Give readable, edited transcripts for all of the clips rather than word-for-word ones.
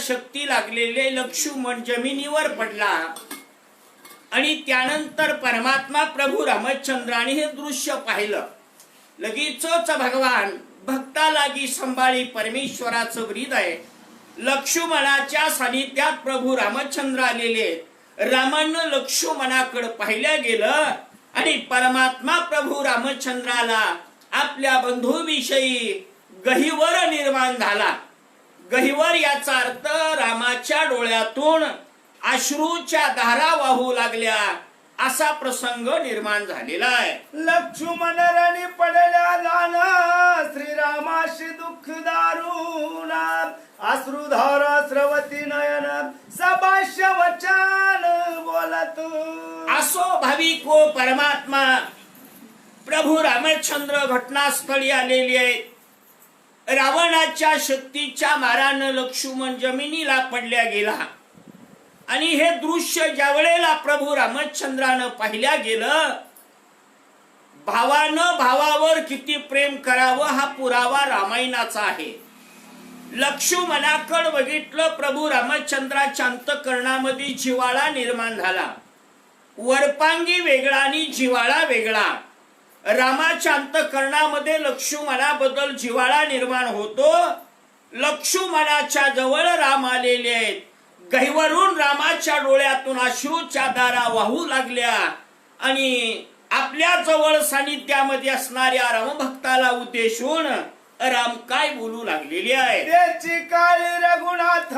शक्ती लागलेले लक्ष्मण जमिनीवर पडला आणि त्यानंतर परमात्मा प्रभू रामचंद्राने हे दृश्य पाहिलं. लगेचच भगवान भक्तालागी संभाळी परमेश्वराचं हृदय लक्ष्मणाच्या सानिध्यात प्रभू रामचंद्र आलेले. रामानं लक्ष्मणाकडे पाहिलं गेलं आणि परमात्मा प्रभू रामचंद्राला आपल्या बंधूविषयी गहिवर निर्माण झाला. गहिवर याचा अर्थ रामाच्या डोळ्यातून अश्रूच्या धारा वाहू लागल्या असा प्रसंग निर्माण झालेला आहे. लक्ष्मण रणी पडल्या जाण श्रीरामाशी दुःख दारुण अश्रुधार स्रवती नयन सभाष्य वचन बोलत. असो भाविको परमात्मा प्रभू रामचंद्र घटनास्थळी आलेली आहे. रावणाच्या शक्तीच्या मारानं लक्ष्मण जमिनीला पडल्या गेला आणि हे दृश्य ज्या वेळेला प्रभू रामचंद्रानं पाहिल्या गेलं, भावानं भावावर किती प्रेम करावं हा पुरावा रामायणाचा आहे. लक्ष्मणाकडे बघितलं, प्रभू रामचंद्राच्या अंतःकरणामध्ये जिव्हाळा निर्माण झाला. वरपांगी वेगळा आणि जिव्हाळा वेगळा. रामाच्या अंतःकरणामध्ये लक्ष्मणाबद्दल जिव्हाळा निर्माण होतो. लक्ष्मणाच्या जवळ राम आलेले आहेत. गहिवरून रामाच्या डोळ्यातून अश्रूच्या धारा वाहू लागल्या आणि आपल्या जवळ सानिध्यामध्ये असणाऱ्या रामभक्ताला उद्देशून राम काय बोलू लागलेले आहे. त्याची काळी रघुनाथ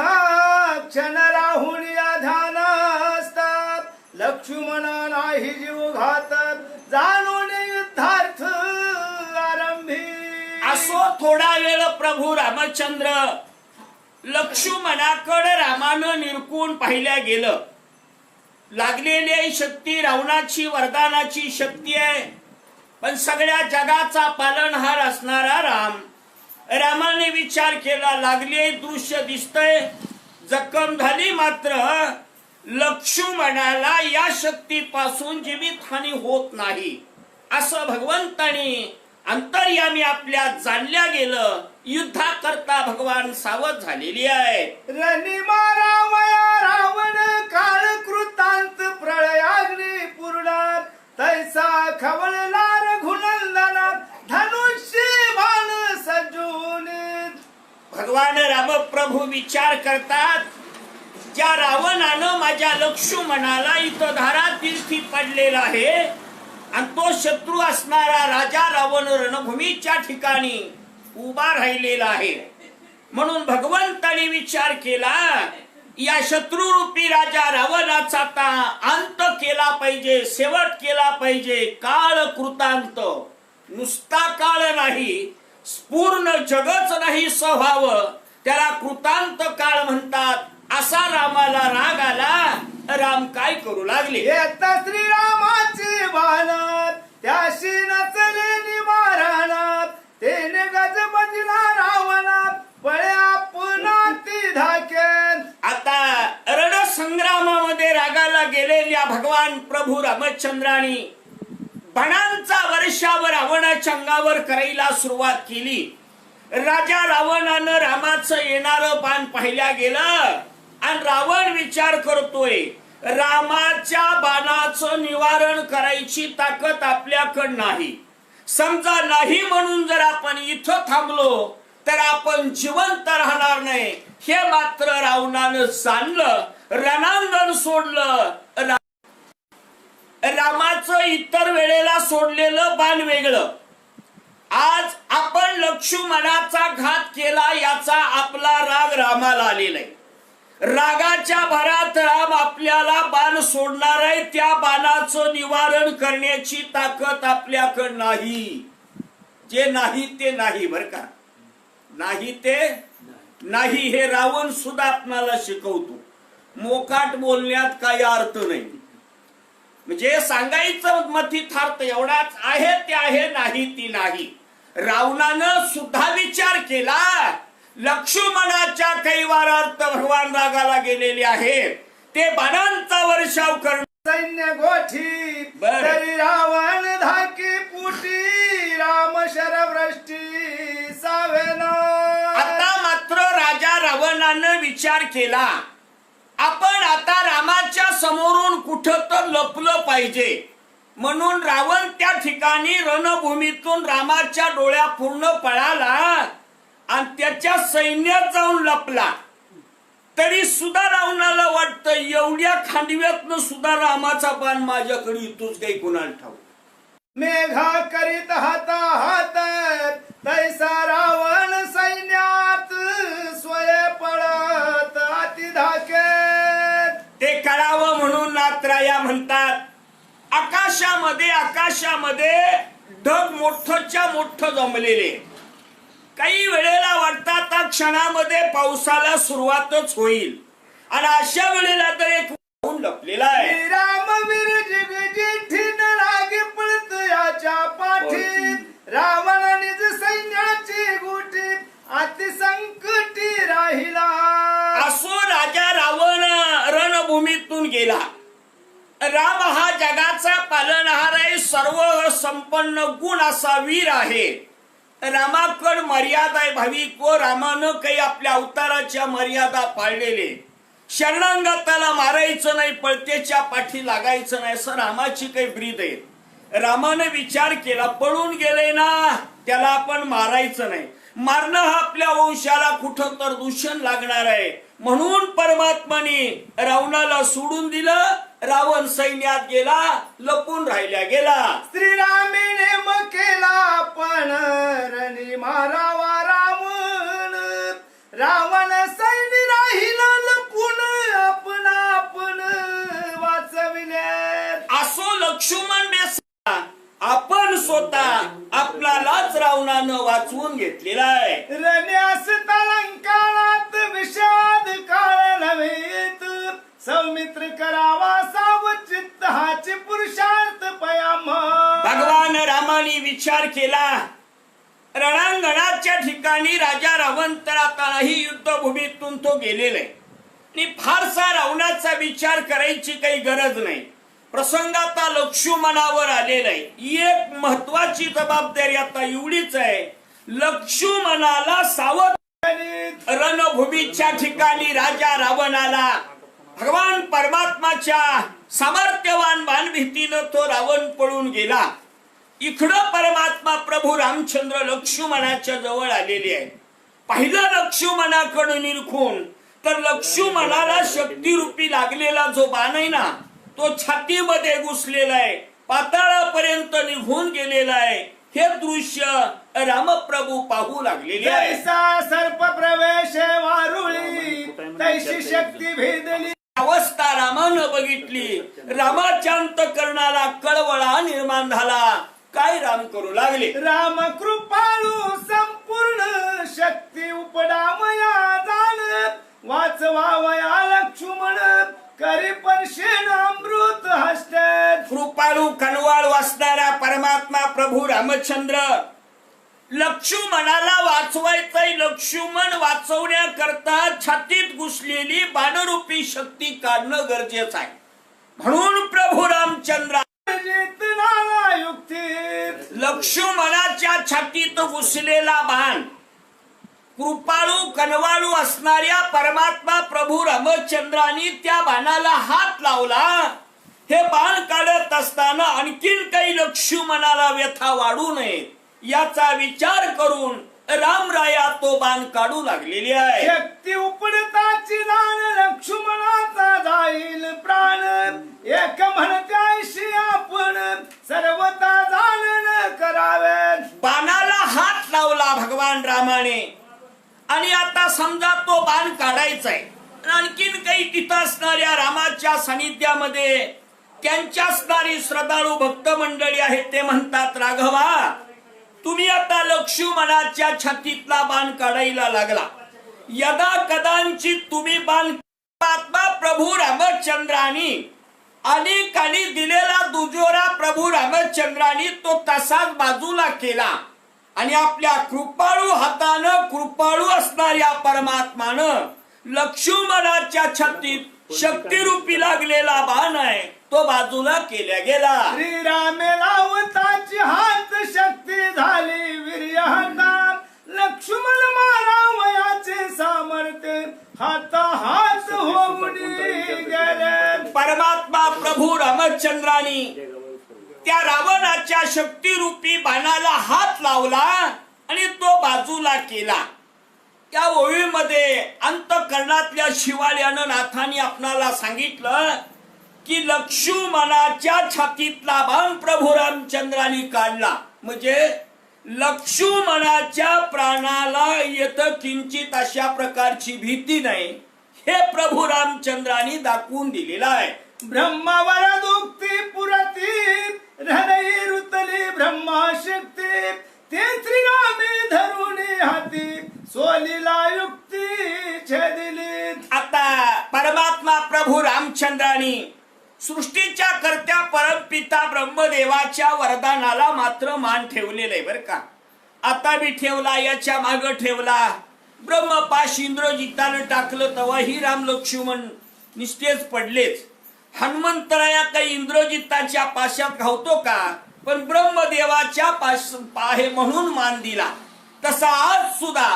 क्षण राहुन ध्यान असतात लक्ष्मणा नाही जीव घात जाणून युद्धार्थ आरंभी. असो थोडा वेळ प्रभू रामचंद्र लक्ष्मणाकडे रामानं निरखून पाहिल्या गेलं. लागलेली शक्ती रावणाची वरदानाची शक्ती आहे, पण सगळ्या जगाचा पालनहार असणारा राम. रामाने विचार केला, लागले दृश्य दिसतंय, जखम झाली, मात्र लक्ष्मणाला या शक्तीपासून जीवितहानी होत नाही असं भगवंतानी अंतर्यामी आपल्या जाणल्या गेलं. युद्धा करता भगवान सावध झालेली आहे. रणी मारावया रावण काळ कृतांत प्रळयाग्नी पूर्ण तैसा खवळला रघुनंदन धनुष्य बाण सजून. भगवान रामप्रभू विचार करतात, ज्या रावणानं माझ्या लक्ष्मणाला इथं धारातीर्थी पडलेला आहे आणि तो शत्रू असणारा राजा रावण रणभूमीच्या ठिकाणी उभा राहिलेला आहे. म्हणून भगवंताने विचार केला, या शत्रुरूपी राजा रावणाचा आता अंत केला पाहिजे, शेवट केला पाहिजे. काळ कृतांत, नुसता काळ नाही, पूर्ण जगच नाही स्वभाव, त्याला कृतांत काळ म्हणतात. असा रामाला राग आला. राम काय करू लागले, येता श्रीरामाचे बाण त्याशी नचले निवारण तेने गज बजला रावणा पळ्या पुन्हा ती धाकेन. आता रणसंग्रामामध्ये रागाला गेलेल्या भगवान प्रभू रामचंद्राने बाणांचा वर्षाव रावणाच्या अंगावर करायला सुरुवात केली. राजा रावणानं रामाचं येणारं बाण पाहिल्या गेलं आणि रावण विचार करतोय, रामाच्या बाणाचं निवारण करायची ताकद आपल्याकडे नाही. समजा नाही म्हणून जर आपण इथं थांबलो तर आपण जिवंत राहणार नाही. हे मात्र रावणानं जाणलं, रणांगण सोडलं. रामाचं इतर वेळेला सोडलेलं बाण वेगळं. आज आपण लक्ष्मणाचा घात केला याचा आपला राग रामाला आलेला आहे. रागाच्या भरात राम आपल्याला बाण सोडणार आहे. त्या बाणाचं निवारण करण्याची ताकद आपल्याकडे नाही. जे नाही ते नाही, बर का, नाही ते नाही. हे रावण सुद्धा आपल्याला शिकवतो. मोकाट बोलण्यात काही अर्थ नाही. म्हणजे सांगायचं मथितार्थ एवढाच आहे ते आहे, नाही ती नाही. रावणानं सुद्धा विचार केला. लक्ष्मणाच्या कैवारार्थ भगवान रागाला गेलेले आहे. ते बाणांचा वर्षाव करणं सैन्य गोठी तरी रावण धाकी पुटी राम शरवृष्टी सावेना. आता मात्र राजा रावण लक्ष्मणानं विचार केला आपण आता रामाच्या समोरून कुठं तर लपलं पाहिजे, म्हणून रावण त्या ठिकाणी रणभूमीतून रामाच्या डोळ्या पूर्ण पळाला आणि त्याच्या सैन्यात जाऊन लपला. तरी सुद्धा रावणाला वाटतं एवढ्या खांडव्यातनं सुद्धा रामाचा बाण माझ्याकडे येतोच काही कुणाला ठाऊक. मेघा करीत हाता हात तैसा रावण सैन्यात स्वय पळत अति धाकेत. ते कळावं म्हणून नाथराया म्हणतात आकाशामध्ये ढग मोठच्या मोठं जमलेले. काही वेळेला वाटतात त्या क्षणामध्ये पावसाला सुरुवातच होईल आणि अशा वेळेला तर एक ऊन लपलेला आहे. रामवीर जगजिठीन लागे पळत याच्या पाठी रावण निज सैन्याची गुठी अति संकटी राहिला. असो राजा रावण रणभूमीतून गेला. राम हा जगाचा पालनहार आहे, सर्व संपन्न गुण असा वीर आहे. रामाकड मर्यादा आहे भाविक व रामानं काही आपल्या अवताराच्या मर्यादा पाळलेले. शरणांगताला मारायचं नाही, पळतेच्या पाठी लागायचं नाही असं रामाची काही ब्रीद आहे. रामाने विचार केला पळून गेले ना त्याला आपण मारायचं नाही, मारणं हा आपल्या वंशाला कुठं तर दूषण लागणार आहे, म्हणून परमात्माने रावणाला सोडून दिलं. रावण सैन्यात गेला, लपून राहिल्या गेला. श्रीरामीने मग केला पण रणी मारावा रावण. रावण सैन्य राहिला लपून आपण वाचविले. असो लक्ष्मण बेसा आपण स्वतः आपल्यालाच रावणानं वाचवून घेतलेला आहे. रणे असता लंकाळात विषाद काळ नव्हेत. सौमित्र करावा सावचित्त हाचे पुरुषार्थ पयाम. भगवान रामाने विचार केला रणांगणाच्या ठिकाणी राजा रावण तर आताही युद्धभूमीतून तो गेलेला आहे आणि फारसा रावणाचा विचार करायची काही गरज नाही. प्रसंग आता लक्ष्मणावर आलेला आहे. एक महत्वाची जबाबदारी आता एवढीच आहे, लक्ष्मणाला सावध. रणभूमीच्या ठिकाणी राजा रावण आला. भगवान परमात्माच्या सामर्थ्यवान बाणभीतीनं तो रावण पळून गेला. इकडं परमात्मा प्रभू रामचंद्र लक्ष्मणाच्या जवळ आलेले आहे. पहिलं लक्ष्मणाकडे निरखून तर लक्ष्मणाला शक्तिरूपी लागलेला जो बाण आहे ना तो छातीमध्ये घुसलेला आहे, पाताळापर्यंत निघून गेलेला आहे. हे दृश्य रामप्रभू पाहू लागलेले आहे. जैसा सर्प प्रवेश वारुळी तैशी शक्ती भेदली. अवस्था रामानं बघितली. रामाच्या अंतःकरणाला कळवळा निर्माण झाला. काय राम करू लागले? राम कृपाळू संपूर्ण शक्ती उपडामया जाण. वाचवावया लक्ष्मण करी पण शेण अमृत हस्त. कृपाळू कनवाळ वाचणारा परमात्मा प्रभू रामचंद्र लक्ष्मणाला वाचवायचंय. लक्ष्मण वाचवण्याकरता छातीत घुसलेली बाणरूपी शक्ती काढणं गरजेचं आहे. म्हणून प्रभू रामचंद्र लक्ष्मणाच्या छातीत घुसलेला बाण कृपाळू कनवाळू असणाऱ्या परमात्मा प्रभू रामचंद्रांनी त्या बाणाला हात लावला. हे बाण काढत असताना आणखीन काही लक्ष्मणाला व्यथा वाढू नये याचा विचार करून रामराया तो बाण काढू लागलेली आहे. शक्ती उपडताची जाण लक्ष्मणाचा जाईल प्राण. एक म्हणत्याशी आपण सर्वता जाणन करावे. बाणाला हात लावला भगवान रामाने आणि आता समजा तो बाण काढायचा आहे. आणखीन काही तिथं असणाऱ्या रामाच्या सानिध्यामध्ये त्यांच्या असणारी श्रद्धाळू भक्त मंडळी आहेत. ते म्हणतात राघवा तुम्ही आता लक्ष्मणाच्या छातीतला बाण काढायला लागला. यदा कदाचित तुम्ही बाण आत्मा प्रभू रामचंद्रानी अनेकांनी दिलेला दुजोरा प्रभू रामचंद्रानी तो तसाच बाजूला केला आणि आपल्या कृपाळू हातानं कृपाळू असणाऱ्या परमात्मानं लक्ष्मणाच्या छातीत शक्तिरूपी लागलेला बाण आहे तो बाजूला केला गेला. श्रीरामे लावताची हात शक्ती झाली वीर्य हातात. लक्ष्मण मारावयाचे सामर्थ्य हात होऊन गेले. परमात्मा प्रभू रामचंद्रानी त्या रावणाच्या शक्तिरूपी बाणाला हात लावला आणि तो बाजूला केला. त्या ओळीमध्ये अंतःकरणातल्या शिवाळ्यानं नाथाने आपणाला सांगितलं की लक्ष्मणाच्या छातीतला बाण प्रभू रामचंद्राने काढला. म्हणजे लक्ष्मणाच्या प्राणाला येत किंचित अशा प्रकारची भीती नाही, हे प्रभू रामचंद्राने दाखवून दिलेलं आहे. ब्रह्मावर दुखती पुरती हृदय रुतली ब्रह्माशक्ती ते त्रिनामी धरून हाती सोलीला युक्ती छेदिली. आता परमात्मा प्रभू रामचंद्राने सृष्टीच्या कर्त्या परमपिता ब्रह्मदेवाच्या वरदानाला मात्र मान ठेवलेलं आहे बरं का. आता बी ठेवला, याच्या माग ठेवला. ब्रह्मपाश इंद्रजितानं टाकलं तेव्हाही राम लक्ष्मण निस्तेज पडलेच. हनुमंतराया काही इंद्रजिताच्या पाशात घावतो का? पण ब्रह्मदेवाच्या पाश आहे म्हणून मान दिला. तसा आज सुद्धा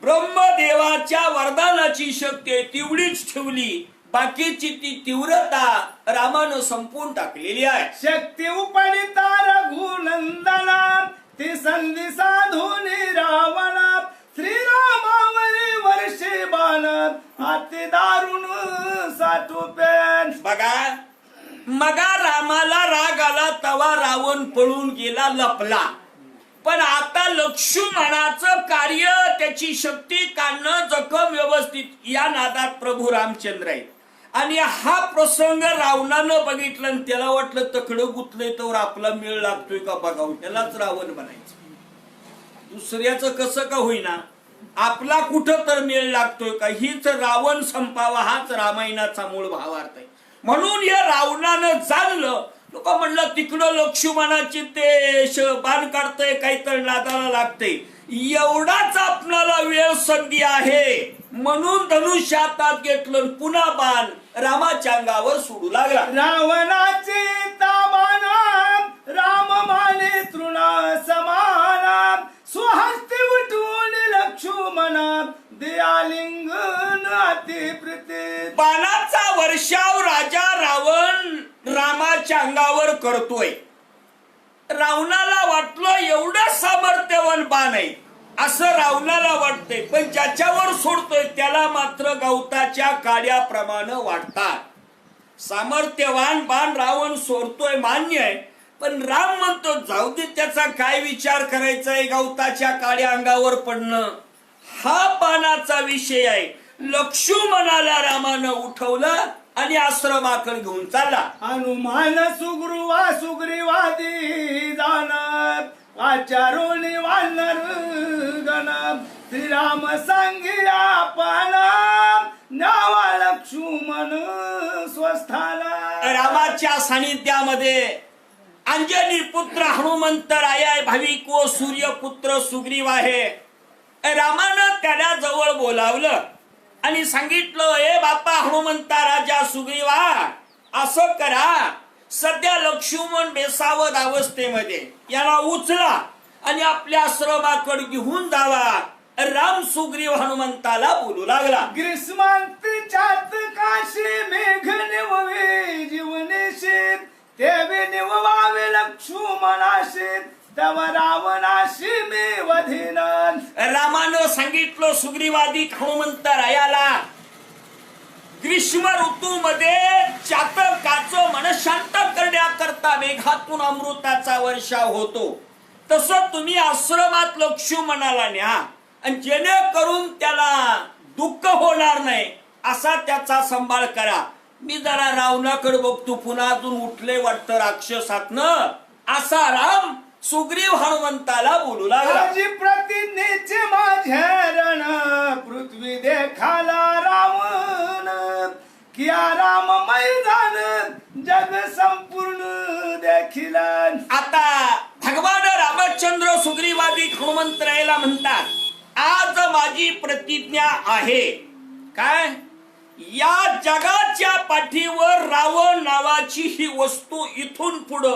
ब्रह्मदेवाच्या वरदानाची शक्ती तेवढीच ठेवली, बाकीची ती तीव्रता रामानं संपून टाकलेली आहे. शक्ती उपडिता रघुनंदना ती संधी साधून रावणा श्रीरामावरी वर्षे बाण अति दारुण साठोपेन. बघा, मगा रामाला राग आला तवा रावण पळून गेला, लपला. पण आता लक्ष्मणाचं कार्य, त्याची शक्ती काढणं, जखम व्यवस्थित या नादात प्रभू रामचंद्र आहेत. आणि हा प्रसंग रावणानं बघितलं आणि त्याला वाटलं तकडं गुतलंय तर आपला मेळ लागतोय का बघावं, त्यालाच रावण बनायचं. दुसऱ्याचं कसं का होईना, आपला कुठं तर मेळ लागतोय का, हीच रावण संपावा, हाच रामायणाचा मूळ भावार्थ आहे. म्हणून या रावणानं जाणलं. लोक म्हणलं तिकडं लक्ष्मणाची ते बाण काढतंय, काहीतरी नादाला लागतंय. एवढाच आपणाला वेळ संधी आहे म्हणून धनुष्य हातात घेतलं, पुन्हा बाण रामाच्या अंगावर सोडू लागला. रावणाचे ताबाना राम माने तृणा समाना स्वहस्ते उठून लक्ष्मणा दयालिंगन अति प्रीती. बाणाचा वर्षाव राजा रावण रामाच्या अंगावर करतोय. रावणाला वाटलं एवढं सामर्थ्यवान बाण आहे असं रावणाला वाटतंय, पण ज्याच्यावर सोडतोय त्याला मात्र गवताच्या काड्याप्रमाणे वाटतात. सामर्थ्यवान बाण रावण सोडतोय मान्य आहे, पण राम म्हणतो जाऊ दे, त्याचा काय विचार करायचा आहे गवताच्या काड्या अंगावर पडणं, हा बाणाचा विषय आहे. लक्ष्मणाला रामानं उठवलं आणि आश्रमाकडे घेऊन चालला. हनुमान सुग्रीवादी जाणार आचारोनी वानर गण श्रीराम सांगिया पाना नावा लक्ष्मण स्वस्थाला. रामाच्या सानिध्यामध्ये अंजनी पुत्र हनुमंत राया भाविक व सूर्यपुत्र सुग्रीव आहे. रामानं त्याला जवळ बोलावलं आणि सांगितलं, ए बापा हनुमंता राजा सुग्रीवा, असं करा, सध्या लक्ष्मण बेसावध अवस्थेमध्ये, याला उचला आणि आपल्या आश्रमाकडे घेऊन जावा. राम सुग्रीव हनुमंताला बोलू लागला. ग्रीष्मांत चात काशी मेघ निववे जीवनेशी तेवे निववावे लक्ष्मणाशी तव रावणाशी मी वधीन. रामानं सांगितलं सुग्रीवादी हनुमंत रायाला, ग्रीष्म ऋतूमध्ये चातकाचं मन शांत करण्याकरता मेघातून अमृताचा वर्षाव होतो, तसं तुम्ही आश्रमात लक्ष्मणाला न्या आणि जेणेकरून त्याला दुःख होणार नाही असा त्याचा सांभाळ करा. मी जरा रावणाकडे बघतो, पुन्हा अजून उठले वाटतं राक्षसातनं, असा राम सुग्रीव हनुमंताला बोलू लागला. प्रतिज्ञेचे माझ्या रण पृथ्वी देखाला रावण किया राम मैदान जग संपूर्ण देखील. आता भगवान रामचंद्र सुग्रीवादी हनुमंतरायाला म्हणतात, आज माझी प्रतिज्ञा आहे. काय? या जगाच्या पाठीवर रावण नावाची ही वस्तू इथून पुढं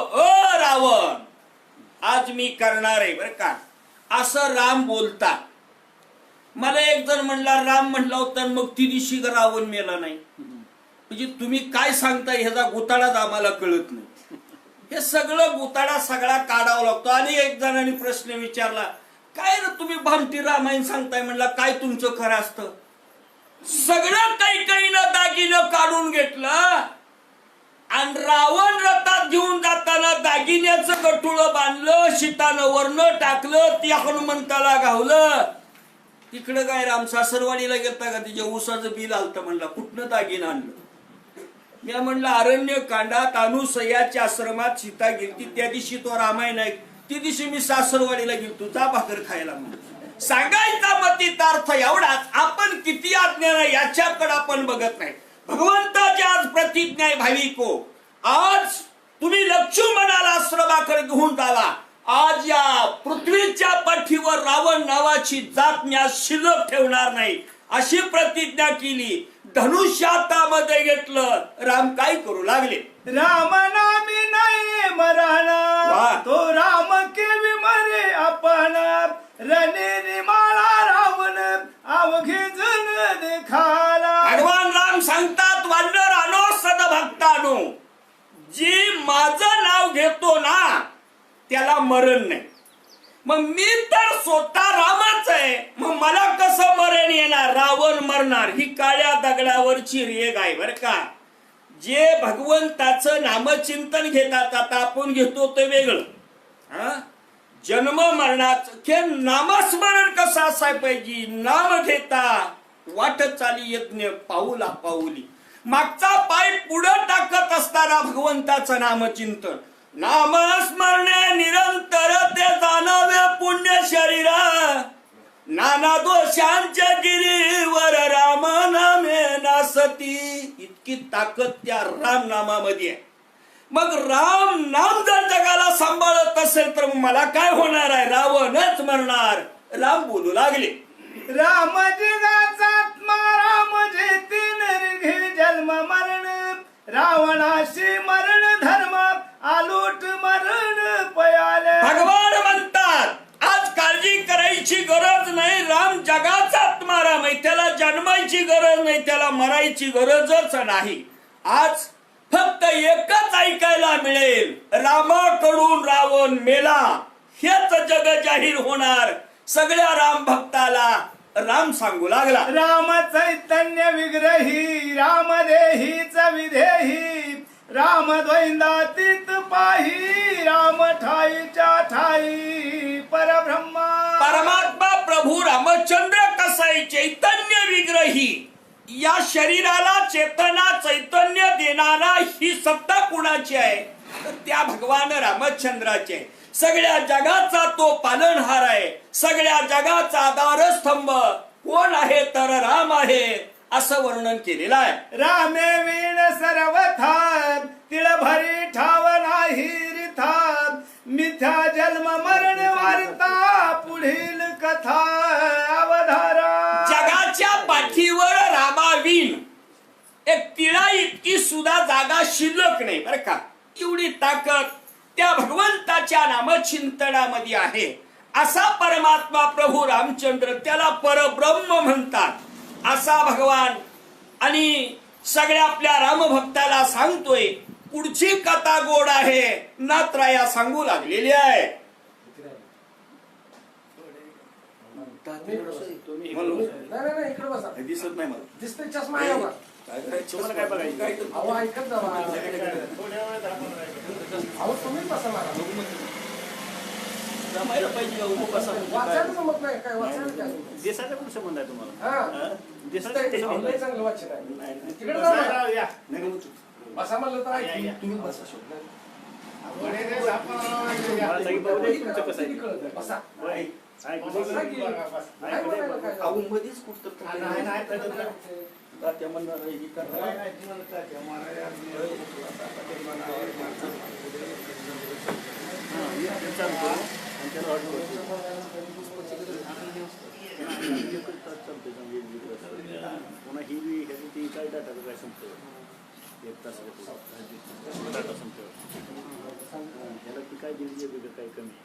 मला एक जण म्हणला राम म्हणला होता मग ती दिवशी रावण मेला नाही. म्हणजे तुम्ही काय सांगताय ह्याचा गुताडाच आम्हाला कळत नाही. हे सगळं गुताडा सगळा काढावा लागतो. आणि एक जणांनी प्रश्न विचारला, काय रे तुम्ही भामटी रामायण सांगताय. म्हणला काय तुमचं खरं असतं. सगळं काही दागिनं काढून घेतलं आणि रावण रथात घेऊन जाताना दागिन्याचं गठुळं बांधलं, सीतानं वर्ण टाकलं, ती हनुमंताला गावलं. तिकडं काय राम सासरवाडीला गेलता का तिच्या ऊसाचं बिल आलतं. म्हणला कुठनं दागिनं आणलं. मी म्हणलं अरण्य कांडात अनुसयाच्या आश्रमात सीता गेलती त्या दिवशी तो रामायण ऐक. ती दिवशी मी सासरवाडीला गेलतो जा भाकर खायला. म्हणून सांगायचा मतितार्थ एवढाच, आपण किती अज्ञान याच्याकडे आपण बघत नाही. भगवंताची आज प्रतिज्ञा आहे भाविको, आज तुम्ही लक्ष्मणाला आश्रमाकडे घेऊन जावा. आज या पृथ्वीच्या पाठीवर रावण नावाची जात मी आज शिल्लक ठेवणार नाही अशी प्रतिज्ञा केली. धनुष्यातामध्ये घेतलं. राम काय करू लागले. राम नामी नाही मराणा तो राम केवी मरे आपण रणेने माळा रावण अवघे जण देखाला. भगवान राम सांगतात वानरानो सदभक्तानो, जी माझं नाव घेतो ना त्याला मरण नाही. मग मी तर स्वतः रामच आहे, मग मला कसं मरण येणार. रावण मरणार ही काळ्या दगडावरची रेग आहे बर का. जे भगवंताचं नामचिंतन घेतात, आता आपण घेतो ते वेगळं. जन्म मरणाचं नामस्मरण कसं असाय पाहिजे. नाम घेता वाट चाली यज्ञ पाऊला पाऊली. मागचा पाय पुढं टाकत असताना भगवंताचं नामचिंतन, नामस्मरणे निरंतर ते जाणावे पुण्य शरीरा. नाना दोषांच्या गिरीवर राम नामे नासती. इतकी ताकद त्या राम नामामध्ये आहे. मग राम नाम जर जगाला सांभाळत असेल तर मला काय होणार आहे. रावणच मरणार. राम बोलू लागले, राम जगाचा आत्मा राम जेते नरघे जन्म मरण रावणाशी मरण धर्म आलोट मरण पयाले. भगवान म्हणतात आज काळजी करायची गरज नाही. राम जगाचा आत्मा राम आहे. त्याला जन्मायची गरज नाही, त्याला मरायची गरजच नाही. आज फक्त एकच ऐकायला मिळेल, रामाकडून रावण मेला. हेच जग जाहीर होणार. सगळ्या राम भक्ताला राम सांगू लागला. राम चैतन्य विग्रही राम देहीच विधेही राम द्वैंदातीत पाही राम ठाईच्या ठाई परब्रह्मा. परमात्मा प्रभू रामचंद्र कसाय चैतन्य विग्रही. या शरीराला चेतना चैतन्य देणारा ही सत्ता कुणाची आहे तर त्या भगवान रामचंद्राची आहे. सगळ्या जगाचा तो पालनहार आहे. सगळ्या जगाचा आधारस्तंभ कोण आहे तर राम आहे असं वर्णन केलेलं आहे. रामे वीण सर्वथा तिळ भरी ठाव नाही रिथा मिथ्या जन्म मरण वार्ता पुढील कथा अवधारा. जगाच्या पाठीवर रामावीन एक तिळा इतकी सुद्धा जागा शिल्लक नाही बरं का. एवढी ताकद त्या भगवंताच्या नामचिंतनामध्ये आहे. असा परमात्मा प्रभू रामचंद्र, त्याला परब्रह्म म्हणतात. असा भगवान आणि सगळ्या आपल्या रामभक्ताला सांगतोय. पुढची कथा गोड आहे. नात्राया सांगू लागलेली आहे. दिसत नाही मला. दिसतंय चष्मा आहे बघा. काय बघायचं. अहो ऐकत जावा. अहो तुम्ही बसा मला. जमायला पाहिजे वाचायला जमत नाही काय वाचायला काय. देशाचा पण संबंध आहे तुम्हाला. हा देशाचा लय चांगलं वाचन आहे. तिकडे बसा बसा म्हणलं तर ऐक. तुम्ही बसा मला सांगितलं तुमचं कसं आहे. बसा. बसा की. मध्येच कुठं त्या म्हणणार पुन्हा ही ती काय डाटा काय संपतो 1 तास डाटा संपतो. ह्याला ती काय दिली वेगळं काय कमी.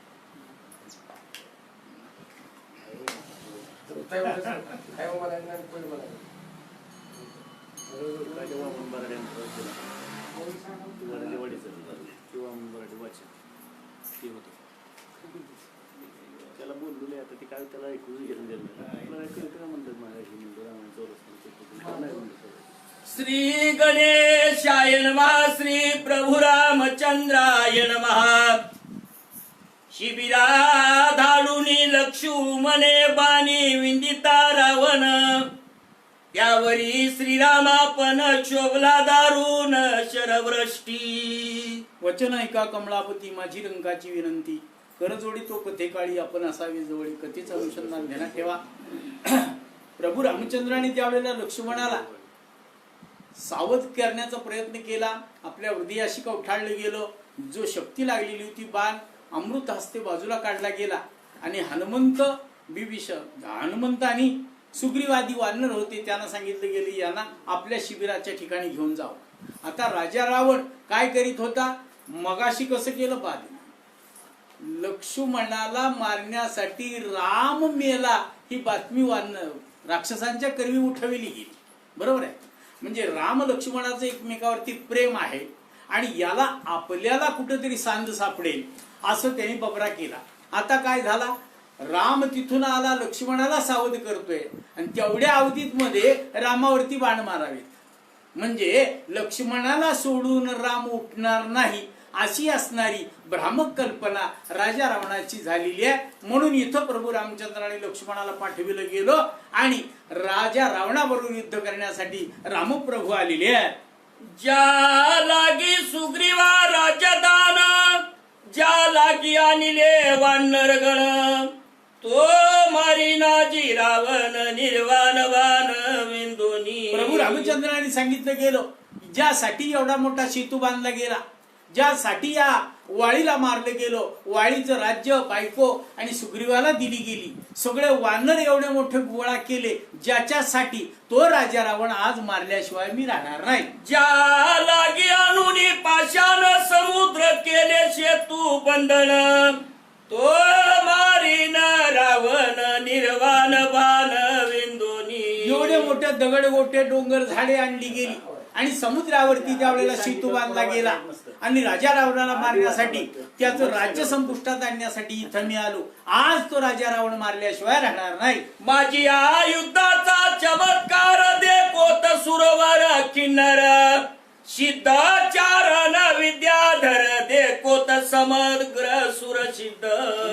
काय म्हणायला आणि कोणी म्हणायला. राजा वामन बराड्यानं त्रास दिला. वडाले वाडीचं किंवा मराठी वाचन ते होतं. त्याला बोललेलं आता ते काय त्याला ऐकून घेऊन दिलं आपल्याला ऐकलं म्हणतात महाराज म्हणतो रामायण चौरस नाही म्हणतो. श्री गणेशाय नमः. श्री प्रभु रामचंद्राय नमः. शिबिरा धाडूनी लक्ष्मणे बाणी विंदिता रावण. त्यावरी श्रीरामापण शोभला दारुण शरवृष्टी. वचन ऐका कमलापती माझी रंगाची विनंती. करजोडी तो कथेकाळी आपण असावी जवळी. कथेचं अनुसंधान ध्यानात ठेवा. प्रभू रामचंद्राने त्यावेळेला लक्ष्मणाला सावध करण्याचा प्रयत्न केला. आपल्या हृदयाशी कवठाळलं गेलं. जो शक्ती लागलेली होती बाण अमृत हस्ते बाजूला काढला गेला आणि हनुमंत आणि सुग्रीवादी वानर होते त्यांना सांगितलं गेले यांना आपल्या शिबिराच्या ठिकाणी घेऊन जावं. आता राजा रावण काय करीत होता मगाशी कसं केलं पाहते. लक्ष्मणाला मारण्यासाठी राम मेला ही बातमी राक्षसांच्या करवी उठवली गेली. बरोबर आहे. म्हणजे राम लक्ष्मणाचं एकमेकावरती प्रेम आहे आणि याला आपल्याला कुठेतरी सांद सापडेल असं त्यांनी बबरा केला. आता काय झाला राम तिथून आला लक्ष्मणाला सावध करतोय आणि तेवढ्या अवधीत मध्ये रामावरती बाण मारावेत. म्हणजे लक्ष्मणाला सोडून राम उठणार नाही अशी असणारी भ्रामक कल्पना राजा रावणाची झालेली आहे. म्हणून इथं प्रभू रामचंद्राने लक्ष्मणाला पाठविलं गेलं आणि राजा रावणाबरोबर युद्ध करण्यासाठी रामप्रभू आलेले आहे. ज्या लागी सुग्रीवा राजदान ज्या लागी आणले वानरगण तो मारिनाजी रावण निर्वाण वान विंदोनी. प्रभू रामचंद्राने सांगितलं गेलं ज्यासाठी एवढा मोठा सेतू बांधला गेला, ज्यासाठी या वाळीला मारलं गेलं, वाळीचं राज्य बायको आणि सुग्रीवाला दिली गेली, सगळे वानर एवढे मोठे गोळा केले ज्याच्यासाठी तो राजा रावण आज मारल्याशिवाय मी राहणार नाही. ज्या लागी आणून पाषाण समुद्र केले सेतू बंधन तो मारीन रावण निर्वाण बाण विंदोनी. एवढे मोठे दगड गोटे डोंगर झाडे आणली गेली आणि समुद्रावरती त्यावेळेला सेतू बांधला गेला आणि राजा रावणाला मारण्यासाठी त्याचं राज्य संपुष्टात आणण्यासाठी इथं मी आलो. आज तो राजा रावण मारल्याशिवाय राहणार नाही. माझी या युद्धाचा चमत्कार देखोत सुरवर किन्नर सिद्धाचारण विद्याधर देखोत समग्र सुरसिद्ध.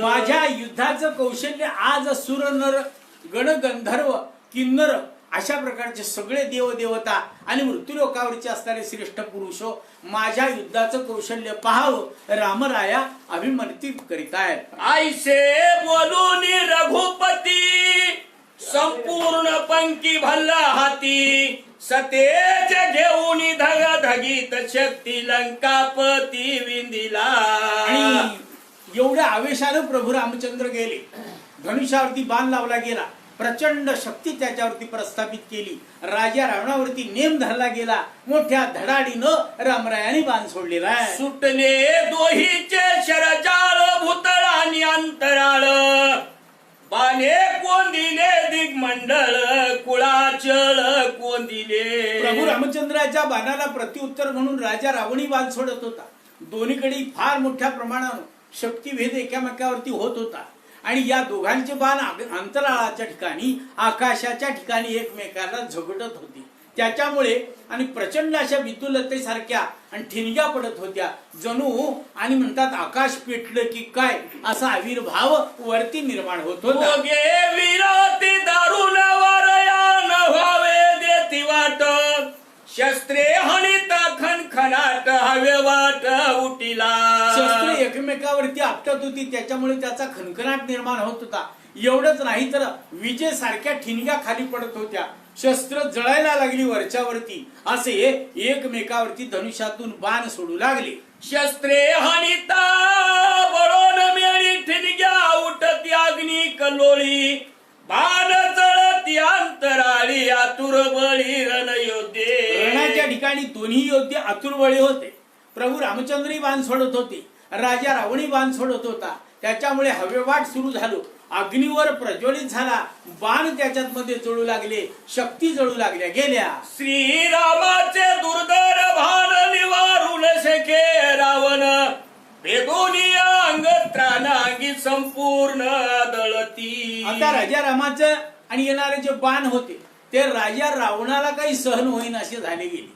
माझ्या युद्धाचं कौशल्य आज सुर नर गण गंधर्व किन्नर अशा प्रकारचे सगळे देवदेवता आणि मृत्यूलोकावरचे असणारे श्रेष्ठ पुरुष माझ्या युद्धाचं कौशल्य पाहावं रामराया अभिमंत्रित करीत आहेत. आईसे बोलून रघुपती संपूर्ण पंक्ती भल्ला हाती सतेज घेऊन धग धगीत शक्ती लंकापती विंदिला. आणि एवढ्या आवेशानं प्रभू रामचंद्र गेले. धनुष्यावरती बाण लावला गेला. प्रचंड शक्ती त्याच्यावरती प्रस्थापित केली. राजा रावणावरती नेम धरला गेला. मोठ्या धडाडीनं रामरायाने बाण सोडलेला आहे. सुटले दोहीचे शरजाळ भूतळ आणि अंतराळ बाणे कोण दिले दिग्मंडळ कुळाचळ कोण दिले. प्रभू रामचंद्राच्या बाणाला प्रत्युत्तर म्हणून राजा रावणी बाण सोडत होता. दोन्हीकडे फार मोठ्या प्रमाणानं शक्तीभेद एकामेकावरती होत होता आणि या दोघांचे बाण अंतराळाच्या ठिकाणी आकाशाच्या ठिकाणी एकमेकाला झगडत होती. त्याच्यामुळे आणि प्रचंड अशा वितुलतेसारख्या आणि ठिणग्या पडत होत्या. जणू आणि म्हणतात आकाश पेटलं की काय असा आविर्भाव वरती निर्माण होत होता. विराती दारुण वारयान व्हावे देती वाट शस्त्रे हनित खनखनाट हवे वाट उटीला. शस्त्रे एकमेकावरती आपटत होती त्याच्यामुळे त्याचा खनखनाट निर्माण होत होता. एवढंच नाही तर विजेसारख्या ठिणग्या खाली पडत होत्या. शस्त्र जळायला लागली वरच्यावरती असे एकमेकावरती धनुष्यातून बाण सोडू लागले. शस्त्रे हनिता बळोन मेळी ठिणग्या उठती अग्नी कलोळी बाण जळती अंतराळी आतुर बळी रणयोद्धे. रणाच्या ठिकाणी दोन्ही योद्धे आतुर बळी होते. प्रभू रामचंद्रही बाण सोडत होते. राजा रावणी बाण सोडत होता. त्याच्यामुळे हवेवाट सुरू झालो अग्नीवर प्रज्वलित झाला, बाण त्याच्यात मध्ये जळू लागले, शक्ती जळू लागल्या गेल्या. श्रीरामाचे दुर्धर भान निवारून शके रावण, बेदोनी अंग त्राणांगी संपूर्ण दळती. आता राजा रामाचं आणि येणारे जे बाण होते ते राजा रावणाला काही सहन होईन असे झाले गेले.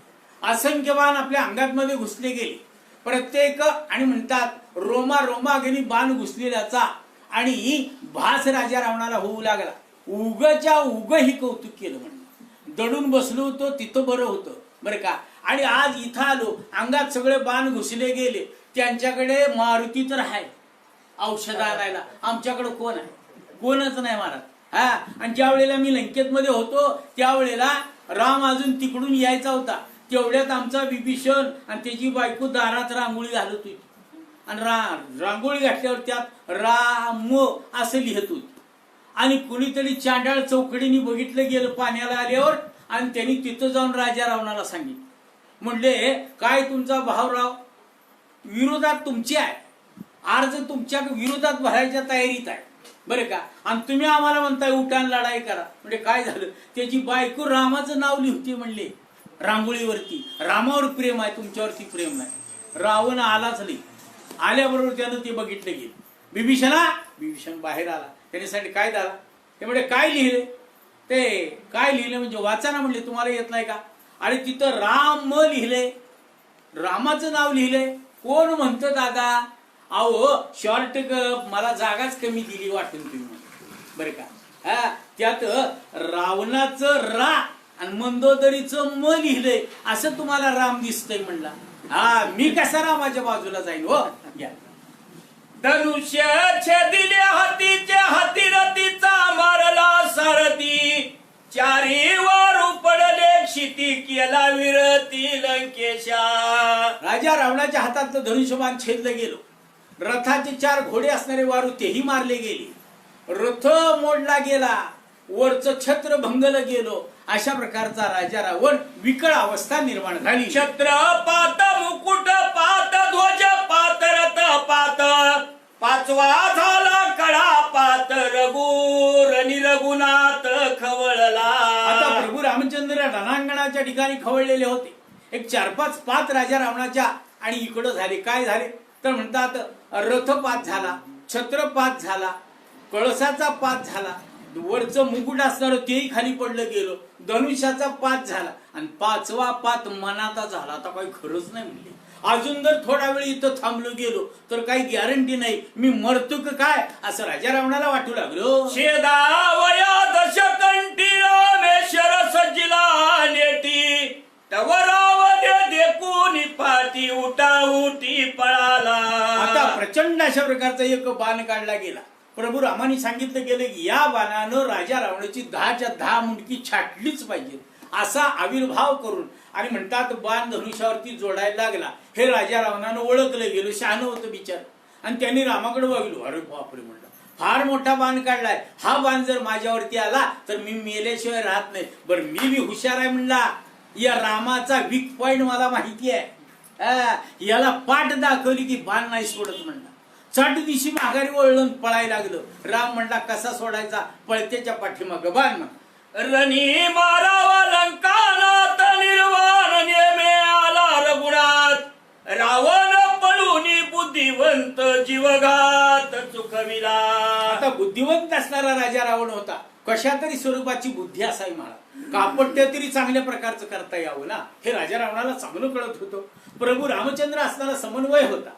असंख्य बाण आपल्या अंगात मध्ये घुसले गेले. प्रत्येक आणि म्हणतात रोमारोमागणी बाण घुसलेल्याचा आणि भास राजा रावणाला होऊ लागला. उगच्या उग ही कौतुक केलं म्हणून दडून बसलो होतो तिथं बरं होतं बरं का. आणि आज इथं आलो, अंगात सगळे बाण घुसले गेले. त्यांच्याकडे मारुती तर आहे औषध आणायला, आमच्याकडे कोण आहे? कोणच नाही महाराज. हा, आणि ज्या वेळेला मी लंकेत मध्ये होतो त्यावेळेला राम अजून तिकडून यायचा होता. तेवढ्यात आमचा विभीषण आणि त्याची बायको दारात रांगोळी घालत होती आणि रांगोळी घातल्यावर त्यात राम असं लिहित होती. आणि कुणीतरी चांडाळ चौकडीने बघितलं गेलं पाण्याला आल्यावर आणि त्यांनी तिथं जाऊन राजा रावणाला सांगितलं. म्हणले काय तुमचा भाऊराव विरोधात तुमची आहे, अर्ज तुमच्या विरोधात भरायच्या तयारीत आहे बरं का. आणि तुम्ही आम्हाला म्हणताय उठान लढाई करा. म्हणजे काय झालं, त्याची बायको रामाचं नाव लिहिते म्हणले रांगोळीवरती. रामावर प्रेम आहे, तुमच्यावरती प्रेम नाही. रावण आलाच नाही. आल्याबरोबर त्यानं ते बघितलं गेलं. विभीषण बाहेर आला. त्याच्यासाठी काय झाला ते म्हणजे काय लिहिले, ते काय लिहिले म्हणजे वाचा ना म्हणले, तुम्हाला येत नाही का? आणि तिथं राम लिहिले, रामाचं नाव लिहिले. कोण म्हणतं दादा? अहो शॉर्ट मला जागाच कमी दिली वाटून तुम्ही बरं का. हा, त्यात रावणाचं रा आणि मंदोदरीचं म लिहिलंय असं तुम्हाला राम दिसतंय म्हणला. हा, मी कसा रामाच्या बाजूला जाईल हो. घ्या. धनुष्य छेदिले हातीच्या हाती रतीचा मारला सारथी, चारी वर पडले क्षिती केला विरती लंकेशा. राजा रावणाच्या हातातलं धनुष्यबाण छेदलं गेलो. रथाचे 4 घोडे असणारे वारू तेही मारले गेले. रथ मोडला गेला, वरचं छत्र भंगलं गेलो. अशा प्रकारचा राजा रावण विकळ अवस्था निर्माण झाली. छत्र पात मुकुट पात ध्वज पात रथ पात, पाचवा झाला कडा पात रघुरनी रघुनाथ खवळला. आता प्रभू रामचंद्र रणांगणाच्या ठिकाणी खवळलेले होते. एक 4-5 पात राजा रावणाच्या आणि इकडं झाले. काय झाले तर म्हणतात रथपात झाला, छत्रपात झाला, कळसाचा पात झाला, वरचं मुकुट असणार तेही खाली पडलं गेलो, धनुष्याचा पात झाला आणि 5वा पात मनाचा झाला. आता काही खरंच नाही म्हणले. अजून जर थोडा वेळ इथं थांबलो गेलो तर काही गॅरंटी नाही मी मरतो का काय असं राजा रावणाला वाटू लागलो. शेदावया दशकंठी रामेश्वर सजिला नेटी, तव रावण देखून पाठी उठाउटी पळाला. आता प्रचंड अशा प्रकारचा एक बाण काढला गेला. प्रभू रामाने सांगितलं गेलं की या बाणानं राजा रावणाची 10च्या 10 मुंडकी छाटलीच पाहिजे असा आविर्भाव करून आणि म्हणतात बाण धनुष्यावरती जोडायला लागला. हे राजा रावणानं ओळखलं गेलो. शहाणं होतं बिचार. आणि त्यांनी रामाकडे बघलो. अरे बापरे म्हणलं, फार मोठा बाण काढलाय. हा बाण जर माझ्यावरती आला तर मी मेल्याशिवाय राहत नाही. बरं मी हुशार आहे म्हणला. या रामाचा वीक पॉइंट मला माहिती आहे. याला पाठ दाखवली की बाण नाही सोडत म्हणला. चट दिशी माघारी वळून पळायला लागलं. राम म्हणला कसा सोडायचा? पळत्याच्या पाठीमाग बाण म्हण. रणी मारावा लंकानाथ निर्वाण नेमे आला रघुनाथ, रावण पळून बुद्धिवंत जीवघात चुकविला. आता बुद्धिवंत असणारा राजा रावण होता. कशा तरी स्वरूपाची बुद्धी असावी मला. कापट्य तरी चांगल्या प्रकारचं करता यावं ना, हे राजा रावणाला चांगलं कळत होतं. प्रभू रामचंद्र असणारा समन्वय होता.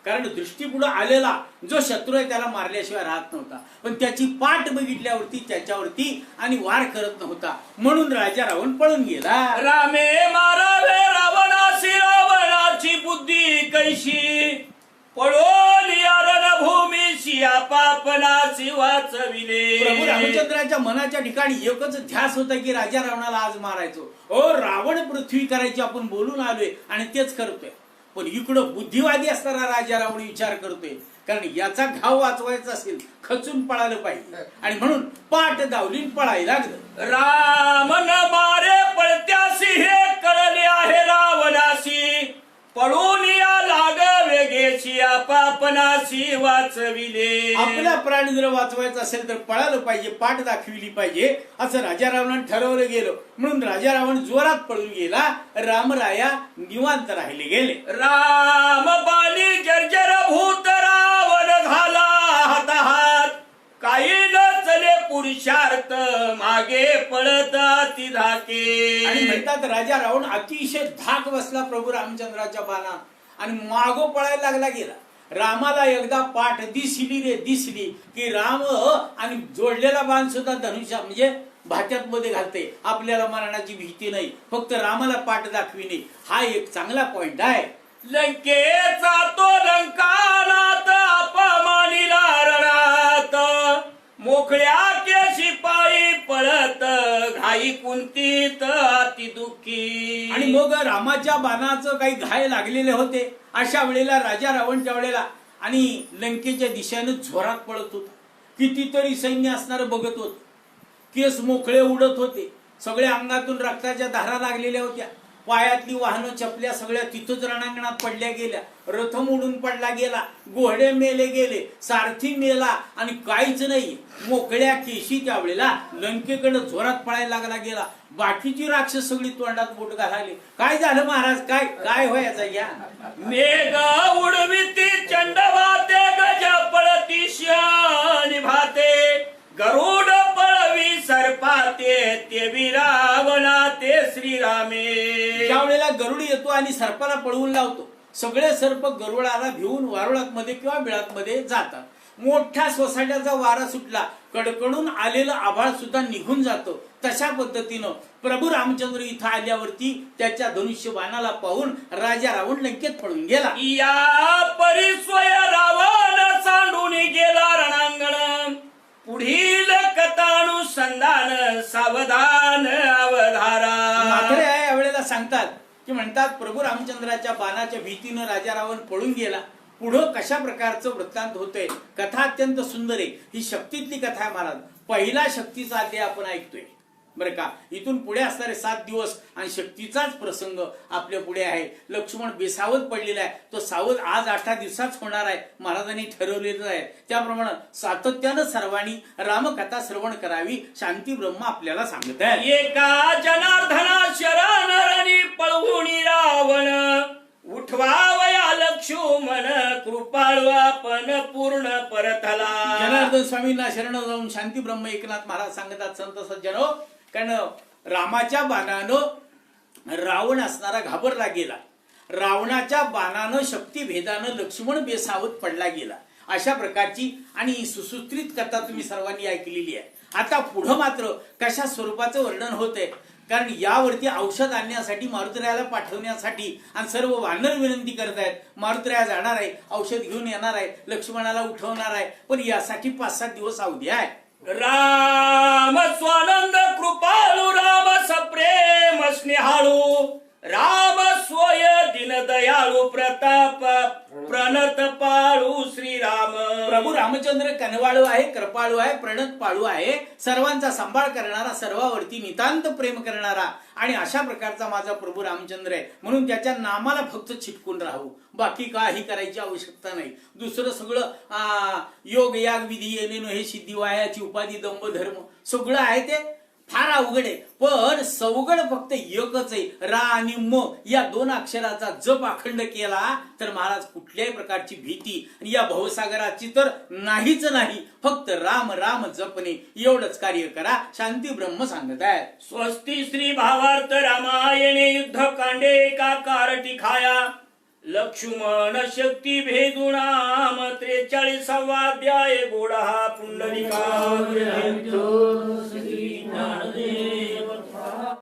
कारण दृष्टीपुढे आलेला जो शत्रू आहे त्याला मारल्याशिवाय राहत नव्हता. पण त्याची पाठ बघितल्यावरती त्याच्यावरती आणि वार करत नव्हता. म्हणून राजा रावण पळून गेला. रामे मारावे रावणासी रावणाची बुद्धी कैशी, पळून या रणभूमीशी आपापनासी वाचविले. प्रभू रामचंद्राच्या मनाच्या ठिकाणी एकच ध्यास होता की राजा रावणाला आज मारायचो. ओ रावण पृथ्वी करायची आपण बोलून आलोय आणि तेच करतोय. पण इकडं बुद्धिवादी असणारा राजा रावण विचार करतोय कारण याचा घाव वाचवायचा असेल खचून पळालं पाहिजे. आणि म्हणून पाठ दावली पळायला लागलं. रामन मारे पळत्यासी हे कळले आहे रावणासी, पळून या लाग वेगेची केशी आपापनाशी वाचविले. आपला प्राण जर वाचवायचा असेल तर पळालं पाहिजे, पाठ दाखविली पाहिजे असं राजा रावणानं ठरवलं गेलं. म्हणून राजा रावण जोरात पळून गेला, रामराया निवांत राहिले गेले. राम बाली जर्जर भूत रावण झाला हाताहात, काही न चले पुरुषार्थ मागे पळत ती धाके. आणि म्हणतात राजा रावण अतिशय धाक बसला प्रभू रामचंद्राच्या बाणात आणि मागो पळायला लागला गेला. रामाला एकदा पाठ दिसली की राम आणि जोडलेला बाण सुद्धा धनुष्या म्हणजे भात्यात मध्ये घालते. आपल्याला मरणाची भीती नाही, फक्त रामाला पाठ दाखविणे हा एक चांगला पॉइंट आहे. लंकेचा तो लंकानात अपमानिला रणात, मोकळ्या केशी पायी पळत घाई कुंतीत अति दुःखी. आणि मग रामाच्या बाणाचं काही घाय लागलेले होते. अशा वेळेला राजा रावणच्या वेळेला आणि लंकेच्या दिशेने जोरात पळत होता. कितीतरी सैन्य असणार बघत होत. केस मोकळे उडत होते, सगळ्या अंगातून रक्ताच्या धारा लागलेल्या होत्या. पायातली वाहनं चपल्या सगळ्या तिथंच रणांगणात पडल्या गेल्या. रथ मोडून पडला गेला, घोडे मेले गेले, सारथी मेला आणि काहीच नाही. मोकळ्या केशी त्यावेळेला लंकेकडे जोरात पळायला लागला गेला. बाकीची राक्षस सगळी तोंडात बोट घालाले. काय झालं महाराज, काय काय व्हायचा या मेघ उडविती चंडवाते, गज पळती शान भाते, गरुड पळवी सर्पाते, ते विरावना ते श्रीरामे. त्यावेळेला गरुड येतो आणि सर्पाला पळवून लावतो. सगळे सर्प गरुडाला भिवून वारुळात मध्ये किंवा बिळात मध्ये जातात. मोठ्या सोसाट्याचा वारा सुटला, कडकडून आलेलं आभाळ सुद्धा निघून जातो. तशा पद्धतीनं प्रभू रामचंद्र इथं आल्यावरती त्याच्या धनुष्य बाणाला पाहून राजा रावण लंकेत पळून गेला. या परिस्वय रावण सांडून गेला रणांगण, पुढील कथानुसंधान सावधान अवधारा. मात्र यावेळेला सांगतात की म्हणतात प्रभू रामचंद्राच्या बाणाच्या भीतीनं राजा रावण पळून गेला. पुढं कशा प्रकारचं वृत्तांत होतंय, कथा अत्यंत सुंदर आहे. ही शक्तीतली कथा आहे महाराज. पहिला शक्तीचा अध्याय आपण ऐकतोय बरं का. इथून पुढे असणारे 7 दिवस आणि शक्तीचाच प्रसंग आपल्या पुढे आहे. लक्ष्मण बेसावध पडलेला आहे. तो सावध आज 8 दिवसाच होणार आहे, महाराजांनी ठरवलेलं आहे. त्याप्रमाणे सातत्यानं सर्वांनी रामकथा श्रवण करावी, शांती ब्रह्म आपल्याला सांगत आहे. एका जनार्दना शरण रणी पळवून रावण, उठवावया लक्ष्मण कृपाळू आपण पूर्ण परतला. जनार्दन स्वामींना शरण जाऊन शांती ब्रह्म एकनाथ महाराज सांगतात, संत सज्जनो, कारण रामाच्या बाणानं रावण असणारा घाबरला गेला. रावणाच्या बाणानं शक्ती भेदानं लक्ष्मण बेसावत पडला गेला. अशा प्रकारची आणि सुसूत्रित कथा तुम्ही सर्वांनी ऐकलेली आहे. आता पुढं मात्र कशा स्वरूपाचं वर्णन होतंय, कारण यावरती औषध आणण्यासाठी मारुतीरायाला पाठवण्यासाठी आणि सर्व वानर विनंती करतायत. मारुतीराया जाणार आहे, औषध घेऊन येणार आहे, लक्ष्मणाला उठवणार आहे, पण यासाठी 5-7 दिवस अवधी आहे. राम स्वानंद कृपाळू, राम सप्रेम स्नेहाळू, राम स्वय दीनदयाळू, प्रताप प्रणत पाळू श्रीराम. प्रभू रामचंद्र कनवाळू आहे, कृपाळू आहे, प्रणत पाळू आहे, सर्वांचा सांभाळ करणारा, सर्वांवरती नितांत प्रेम करणारा आणि अशा प्रकारचा माझा प्रभू रामचंद्र आहे. म्हणून त्याच्या नामाला फक्त चिटकून राहू, बाकी काही करायची आवश्यकता नाही. दुसरं सगळं योग याग विधी येणे हे सिद्धी वायाची उपाधी दंभ धर्म सगळं आहे ते फार अवघड आहे. पण सवगड फक्त एकच आहे, रा आणि म या 2 अक्षराचा जप अखंड केला तर महाराज कुठल्याही प्रकारची भीती आणि या भवसागराची तर नाहीच नाही. फक्त राम राम जपणे एवढंच कार्य करा, शांती ब्रह्म सांगत आहे. स्वस्ती श्री भावार्थ रामायणे युद्धकांडे एकाकार टिखाया, लक्ष्मण शक्ती भेदुनाम 43वा अध्याय गोडा पुंडलिका.